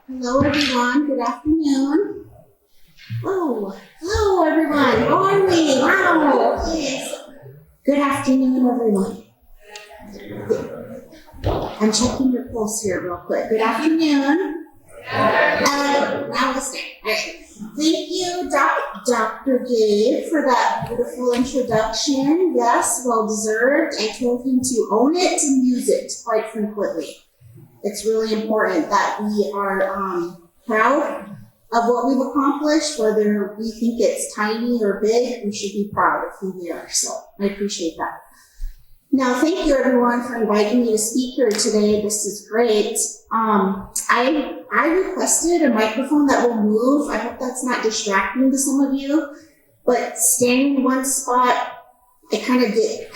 Hello, everyone. Good afternoon. Oh, hello, everyone. How are we? Wow. Good afternoon, everyone. I'm checking your pulse here real quick. Good afternoon. Namaste. Thank you, Dr. Gabe, for that beautiful introduction. Yes, well deserved. I told him to own it and use it quite frequently. It's really important that we are proud of what we've accomplished, whether we think it's tiny or big. We should be proud of who we are. So I appreciate that. Now, thank you everyone for inviting me to speak here today. This is great. I requested a microphone that will move. I hope that's not distracting to some of you, but staying in one spot, I kind of get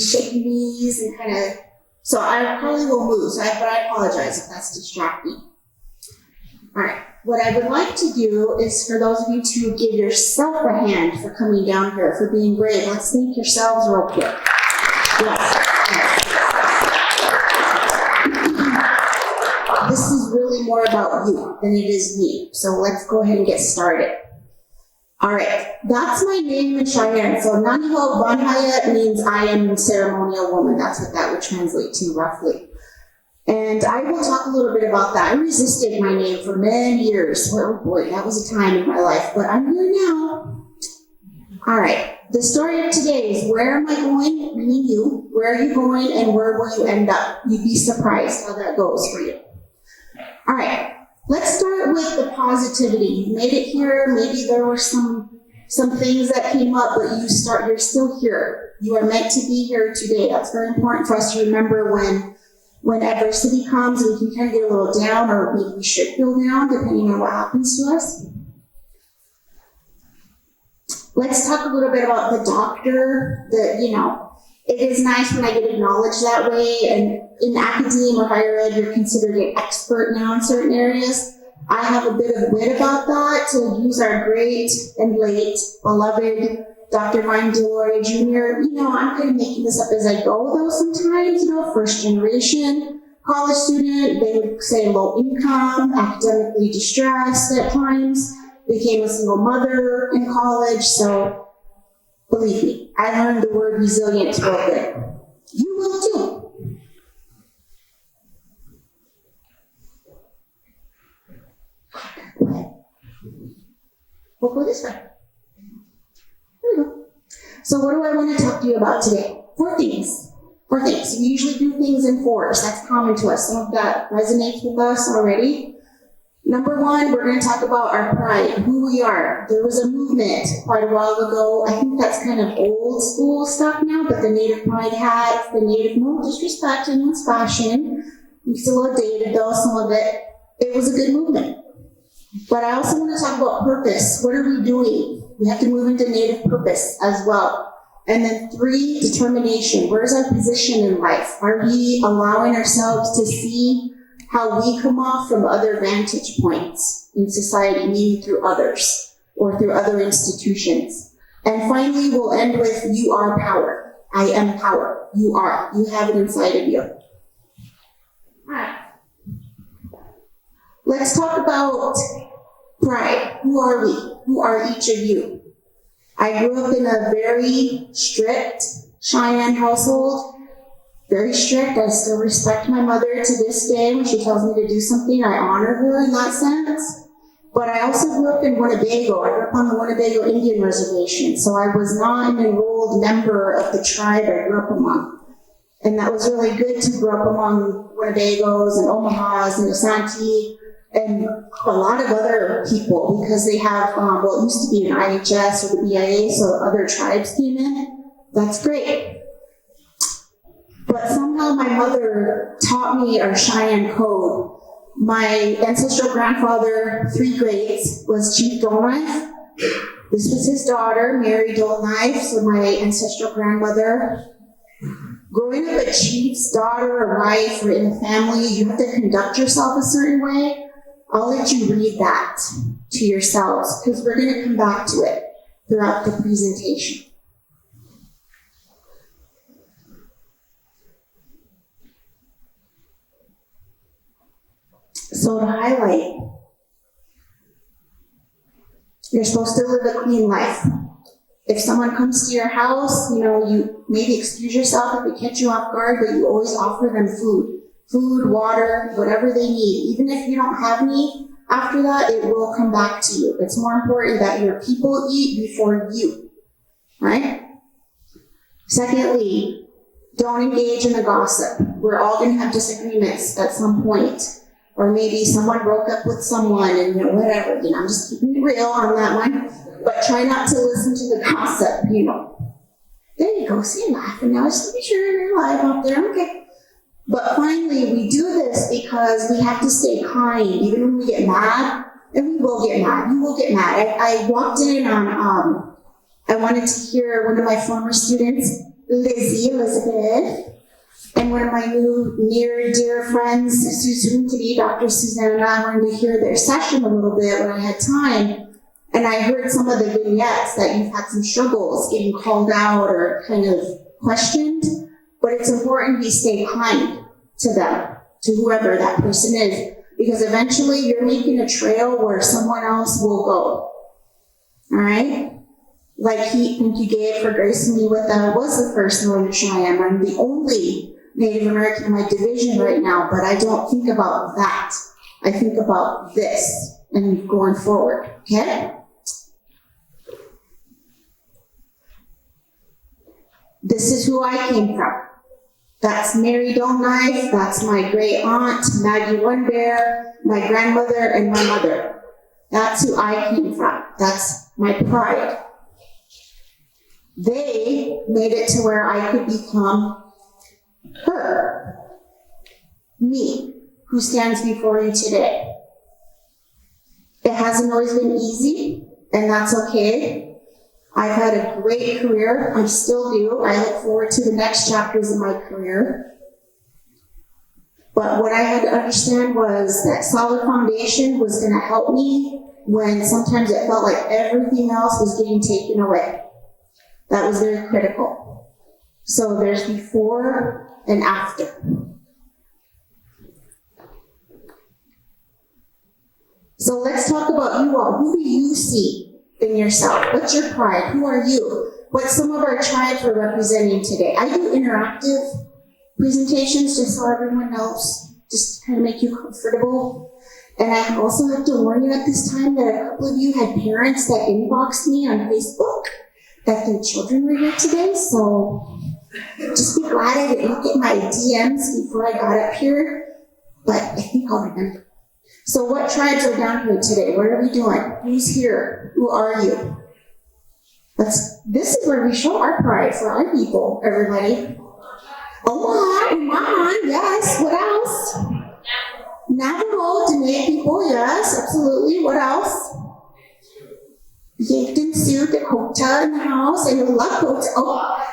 shaky knees and so I probably will move, but I apologize if that's distracting. All right, what I would like to do is for those of you to give yourself a hand for coming down here, for being brave. Let's thank yourselves real quick. Yes. This is really more about you than it is me, so let's go ahead and get started. All right, that's my name in Cheyenne. So Nanho Banhaya means I am a ceremonial woman. That's what that would translate to roughly. And I will talk a little bit about that. I resisted my name for many years. Oh boy, that was a time in my life, but I'm here now. All right, the story of today is where am I going, meaning you, where are you going, and where will you end up? You'd be surprised how that goes for you. All right. Let's start with the positivity. You made it here. Maybe there were some things that came up, but you're still here. You are meant to be here today. That's very important for us to remember when adversity comes and we can kind of get a little down, or maybe we should feel down depending on what happens to us. Let's talk a little bit about the doctor. It is nice when I get acknowledged that way, and in academia or higher ed, you're considered an expert now in certain areas. I have a bit of wit about that to use our great and late beloved Dr. Vine Delory Jr. I'm kind of making this up as I go, though, sometimes, first generation college student, they would say low income, academically distressed at times, became a single mother in college, so believe me, I learned the word resilience real good. You will too. We'll go this way. There we go. So what do I want to talk to you about today? Four things. We usually do things in fours. That's common to us. Some of that resonates with us already. Number one, we're going to talk about our pride, who we are. There was a movement quite a while ago. I think that's kind of old school stuff now, but the Native pride hats, no disrespect in one's fashion. It's a little dated though, some of it. It was a good movement. But I also want to talk about purpose. What are we doing? We have to move into Native purpose as well. And then 3, determination. Where's our position in life? Are we allowing ourselves to see how we come off from other vantage points in society, meaning through others or through other institutions? And finally, we'll end with you are power. I am power. You are. You have it inside of you. All right. Let's talk about pride. Who are we? Who are each of you? I grew up in a very strict Cheyenne household. Very strict. I still respect my mother to this day. When she tells me to do something, I honor her in that sense. But I also grew up in Winnebago. I grew up on the Winnebago Indian Reservation. So I was not an enrolled member of the tribe I grew up among. And that was really good to grow up among Winnebagos and Omahas and Asante and a lot of other people, because they have, it used to be an IHS or the BIA, so other tribes came in. That's great. But somehow my mother taught me our Cheyenne code. My ancestral grandfather, 3 greats, was Chief Dolknife. This was his daughter, Mary Dolknife, so my ancestral grandmother. Growing up a chief's daughter or wife or in the family, you have to conduct yourself a certain way. I'll let you read that to yourselves, because we're going to come back to it throughout the presentation. So to highlight, you're supposed to live a clean life. If someone comes to your house, you maybe excuse yourself if they catch you off guard, but you always offer them food, water, whatever they need. Even if you don't have any, after that, it will come back to you. It's more important that your people eat before you, right? Secondly, don't engage in the gossip. We're all going to have disagreements at some point. Or maybe someone broke up with someone and, whatever. I'm just keeping it real on that one. But try not to listen to the gossip, There you go, see, you're laughing now. Just to be sure you're alive out there, okay. But finally, we do this because we have to stay kind, even when we get mad. And we will get mad. You will get mad. I walked in on, I wanted to hear one of my former students, Elizabeth, and one of my new near dear friends, soon to be Dr. Susanna. I wanted to hear their session a little bit when I had time. And I heard some of the vignettes that you've had some struggles getting called out or kind of questioned. But it's important we stay kind to them, to whoever that person is. Because eventually you're making a trail where someone else will go. All right? Like thank you, Gabe, for gracing me with was the first Northern Cheyenne. I'm the only Native American in my division right now, but I don't think about that. I think about this and going forward, okay? This is who I came from. That's Mary Knife, that's my great aunt, Maggie One Bear, my grandmother, and my mother. That's who I came from. That's my pride. They made it to where I could become her, me, who stands before you today. It hasn't always been easy, and that's okay. I've had a great career. I still do. I look forward to the next chapters of my career. But what I had to understand was that solid foundation was going to help me when sometimes it felt like everything else was getting taken away. That was very critical. So there's before and after. So let's talk about you all. Who do you see in yourself? What's your pride? Who are you? What some of our tribes are representing today. I do interactive presentations just so everyone knows, just to kind of make you comfortable. And I also have to warn you at this time that a couple of you had parents that inboxed me on Facebook that their children were here today, so just be glad I didn't look at my DMs before I got up here, but I think I'll remember. So what tribes are down here today? What are we doing? Who's here? Who are you? This is where we show our pride for our people, everybody. Omaha, yes. What else? Navajo, Dene people, yes, absolutely. What else? Yankton Sioux, Dakota in the house, and Lakota. Oh,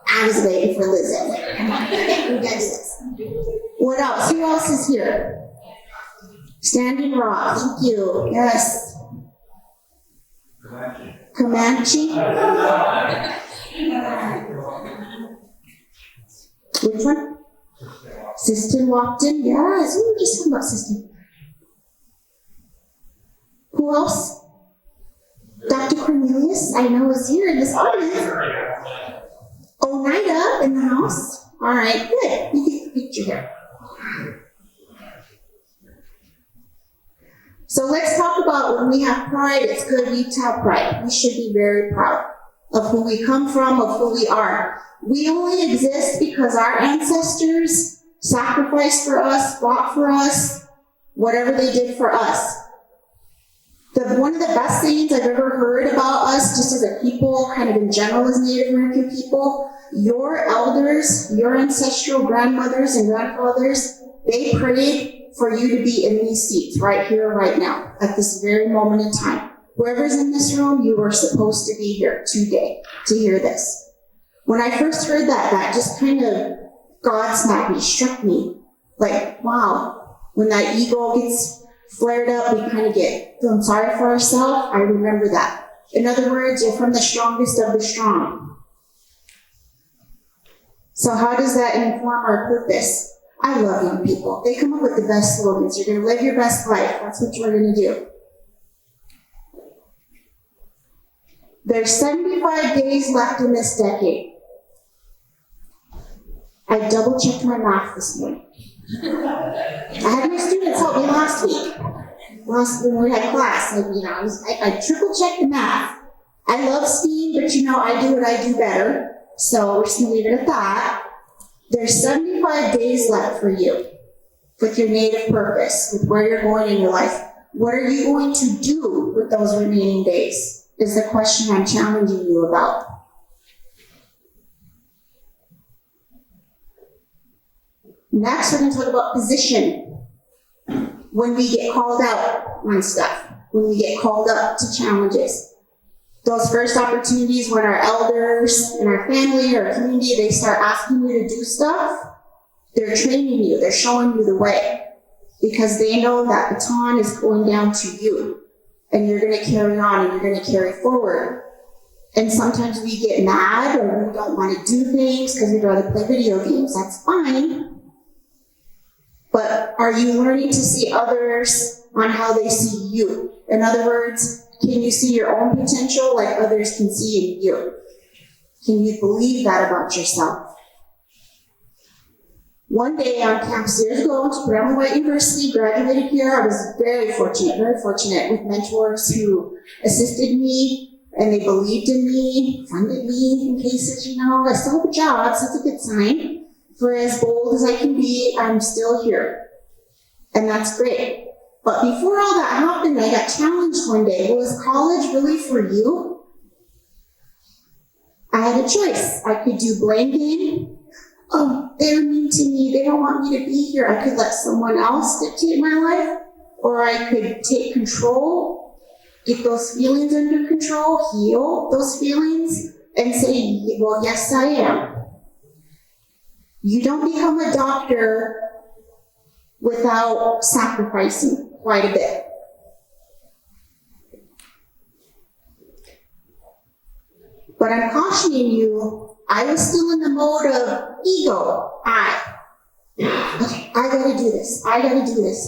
I was waiting for Lizzie. Come on, we got this. What else? Who else is here? Standing Rock, thank you. Yes. Comanche. Which one? Siston walked in. Yes, we were just talking about Siston. Who else? Dr. Cornelius, I know, is here in this audience. Oneida in the house. All right, good. You get the picture here. So let's talk about when we have pride, it's good we have pride. We should be very proud of who we come from, of who we are. We only exist because our ancestors sacrificed for us, fought for us, whatever they did for us. One of the best things I've ever heard about us, just as a people, kind of in general as Native American people, your elders, your ancestral grandmothers and grandfathers, they prayed for you to be in these seats right here, right now, at this very moment in time. Whoever's in this room, you are supposed to be here today to hear this. When I first heard that, that just kind of God-smacked me, struck me. Like, wow, when that ego gets flared up, we kind of get feeling sorry for ourselves. I remember that. In other words, you're from the strongest of the strong. So how does that inform our purpose? I love young people. They come up with the best slogans. You're going to live your best life. That's what you're going to do. There's 75 days left in this decade. I double-checked my math this morning. I had my students help me last week. When we had class, I triple-checked the math. I love STEAM, but I do what I do better. So we're just going to leave it at that. There's 75 days left for you with your native purpose, with where you're going in your life. What are you going to do with those remaining days is the question I'm challenging you about. Next, we're going to talk about position. When we get called out on stuff, when we get called up to challenges. Those first opportunities when our elders and our family or our community, they start asking you to do stuff, they're training you, they're showing you the way. Because they know that baton is going down to you. And you're going to carry on and you're going to carry forward. And sometimes we get mad or we don't want to do things because we'd rather play video games. That's fine. But are you learning to see others on how they see you? In other words, can you see your own potential like others can see in you? Can you believe that about yourself? One day on campus years ago, I went to Brown White University, graduated here. I was very fortunate with mentors who assisted me and they believed in me, funded me in cases, I still have a job, so that's a good sign. For as bold as I can be, I'm still here. And that's great. But before all that happened, I got challenged one day. Well, is college really for you? I had a choice. I could do blame game. Oh, they're mean to me. They don't want me to be here. I could let someone else dictate my life. Or I could take control, get those feelings under control, heal those feelings, and say, well, yes, I am. You don't become a doctor without sacrificing quite a bit. But I'm cautioning you, I was still in the mode of ego. Okay, I gotta do this.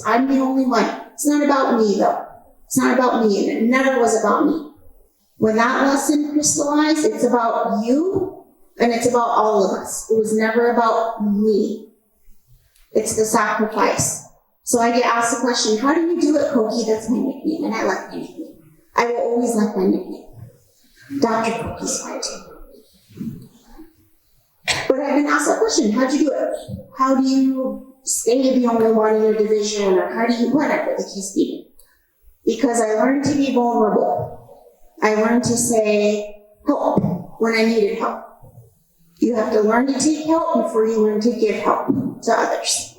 I'm the only one. It's not about me though. It's not about me, and it never was about me. When that lesson crystallized, it's about you, and it's about all of us. It was never about me. It's the sacrifice. So I get asked the question, how do you do it, Koki? That's my nickname, and I like my nickname. I will always like my nickname. Dr. Koki's fine too. But I've been asked that question, how'd you do it? How do you stay the only one in your division, or how do you, whatever the case be? Because I learned to be vulnerable. I learned to say help when I needed help. You have to learn to take help before you learn to give help to others.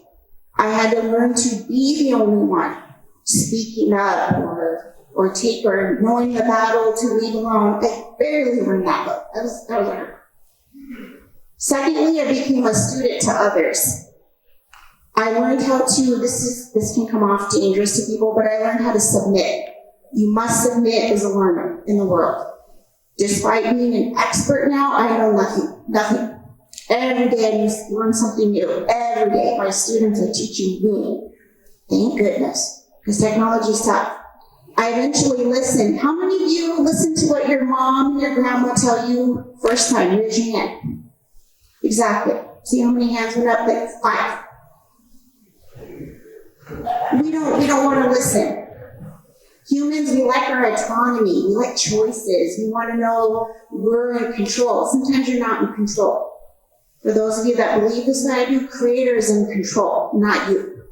I had to learn to be the only one speaking up or knowing the battle to leave alone. I barely learned that, but that was hard. Secondly, I became a student to others. I learned how to, this can come off dangerous to people, but I learned how to submit. You must submit as a learner in the world. Despite being an expert now, I know nothing. Every day I learn something new. Every day my students are teaching me. Thank goodness, because technology is tough. I eventually listened. How many of you listen to what your mom and your grandma tell you first time? Raise your hand. Exactly. See how many hands went up? Like 5. We don't want to listen. Humans, we like our autonomy. We like choices. We want to know we're in control. Sometimes you're not in control. For those of you that believe this way I do, creator is in control, not you.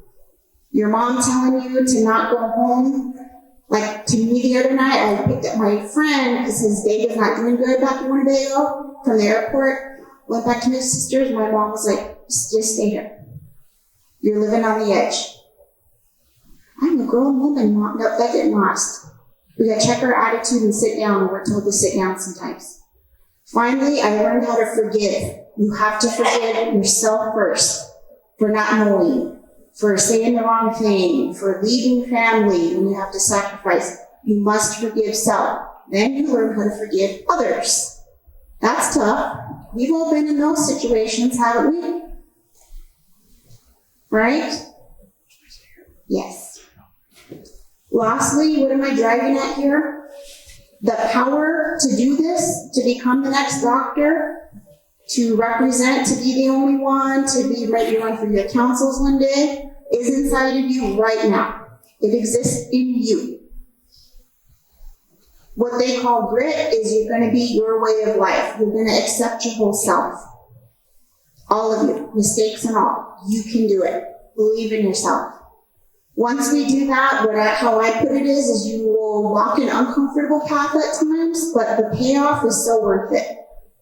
Your mom telling you to not go home. Like to me the other night, I picked up my friend because his day was not doing good back in Winnebago from the airport. Went back to my sister's. My mom was like, just stay here. You're living on the edge. I'm a grown woman, Mom. No, that didn't last. We gotta check our attitude and sit down, and we're told to sit down sometimes. Finally, I learned how to forgive. You have to forgive yourself first for not knowing, for saying the wrong thing, for leaving family when you have to sacrifice. You must forgive self. Then you learn how to forgive others. That's tough. We've all been in those situations, haven't we? right? Yes. Lastly, what am I driving at here? The power to do this, to become the next doctor, to represent, to be the only one, to be maybe run for your councils one day, is inside of you right now. It exists in you. What they call grit is you're going to be your way of life. You're going to accept your whole self. All of you, mistakes and all. You can do it. Believe in yourself. Once we do that, how I put it is you will walk an uncomfortable path at times, but the payoff is so worth it.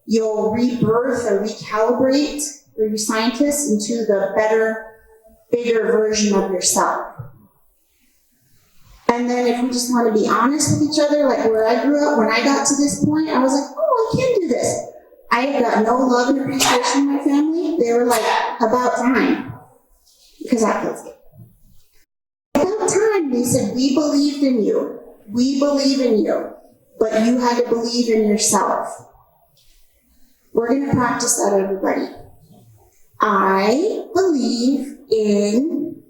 You'll rebirth or recalibrate, or you scientists, into the better, bigger version of yourself. And then if we just want to be honest with each other, like where I grew up, when I got to this point, I was like, oh, I can do this. I have got no love and appreciation in my family. They were like, about time. Because that feels good. About time, they said, we believed in you. We believe in you. But you had to believe in yourself. We're going to practice that, everybody. I believe in...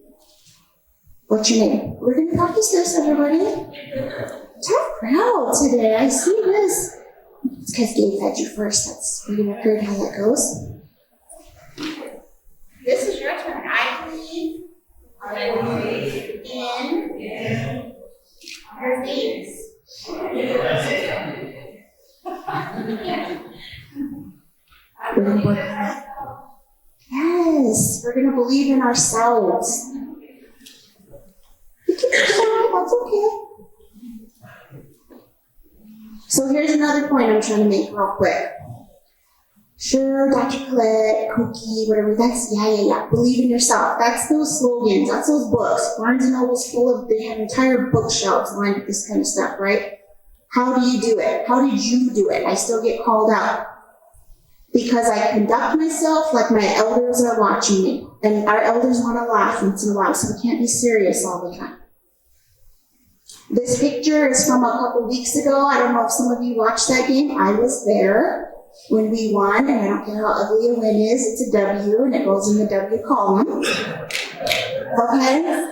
What's your name? We're going to practice this, everybody. Tough crowd today. I see this. It's because Gabe fed you first. That's pretty record how that goes. This is your turn. I believe in our faith. We're going to work on that. Yes, we're going to believe in ourselves. You can be shy, that's okay. So here's another point I'm trying to make real quick. Sure, Dr. Colette, Cookie, whatever, that's, yeah. Believe in yourself. That's those slogans, that's those books. Barnes & Noble's full of, they have entire bookshelves lined with this kind of stuff, right? How do you do it? How did you do it? I still get called out. Because I conduct myself like my elders are watching me. And our elders want to laugh once in a while, so we can't be serious all the time. This picture is from a couple weeks ago. I don't know if some of you watched that game. I was there when we won, and I don't care how ugly a win is. It's a W, and it goes in the W column. Okay?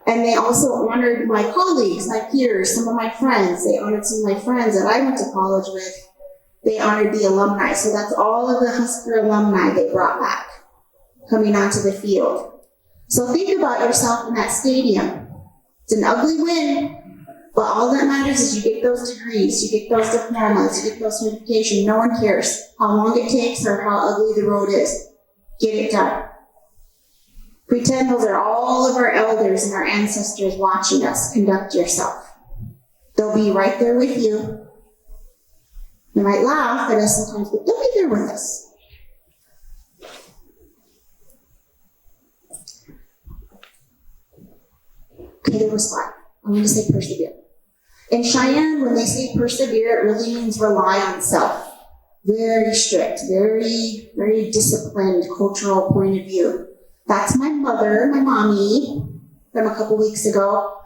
And they also honored my colleagues, my peers, some of my friends. They honored some of my friends that I went to college with. They honored the alumni. So that's all of the Husker alumni they brought back, coming onto the field. So think about yourself in that stadium. It's an ugly win, but all that matters is you get those degrees, you get those diplomas, you get those certifications. No one cares how long it takes or how ugly the road is. Get it done. Pretend those are all of our elders and our ancestors watching us. Conduct yourself. They'll be right there with you. They might laugh at us sometimes, but they'll be there with us. Okay, there was five. I'm going to say persevere. In Cheyenne, when they say persevere, it really means rely on self. Very strict, very, very disciplined cultural point of view. That's my mother, my mommy, from a couple weeks ago.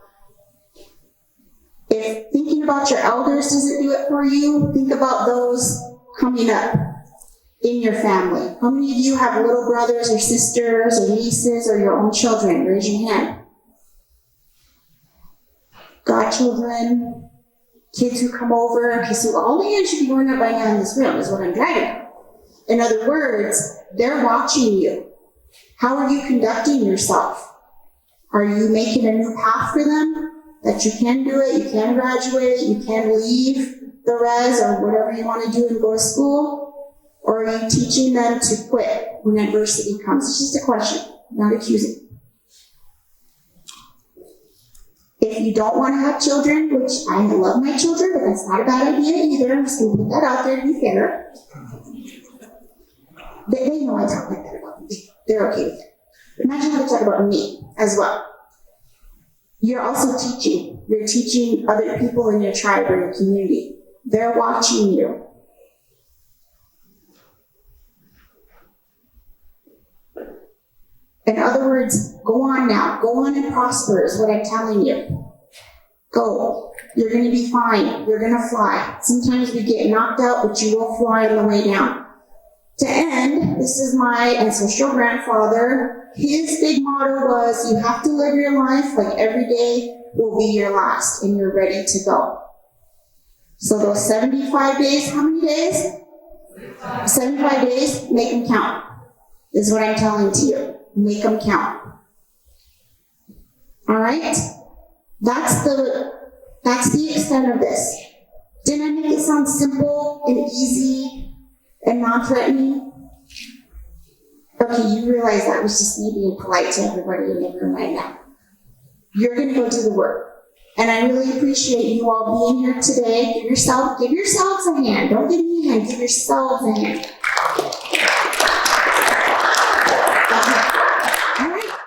If thinking about your elders doesn't do it for you, think about those coming up in your family. How many of you have little brothers or sisters or nieces or your own children? Raise your hand. Godchildren, kids who come over. Okay, so all the hands should be going up by now in this room is what I'm driving. In other words, they're watching you. How are you conducting yourself? Are you making a new path for them? That you can do it, you can graduate, you can leave the res or whatever you want to do and go to school? Or are you teaching them to quit when adversity comes? It's just a question, not accusing. If you don't want to have children, which I love my children, but that's not a bad idea either. I'm just going to put that out there to be fair. They know I talk like that about them. They're okay with it. Imagine how they talk about me as well. You're also teaching. You're teaching other people in your tribe or your community. They're watching you. In other words, go on now. Go on and prosper is what I'm telling you. Go. You're going to be fine. You're going to fly. Sometimes we get knocked out, but you will fly on the way down. To end, this is my ancestral grandfather. His big motto was, you have to live your life like every day will be your last, and you're ready to go. So those 75 days, how many days? 75 days, make them count, is what I'm telling to you. Make them count. All right? That's the extent of this. Didn't I make it sound simple and easy and non-threatening? Okay, you realize that was just me being polite to everybody in the room right now. You're going to go do the work. And I really appreciate you all being here today. Give yourselves a hand. Don't give me a hand. Give yourselves a hand.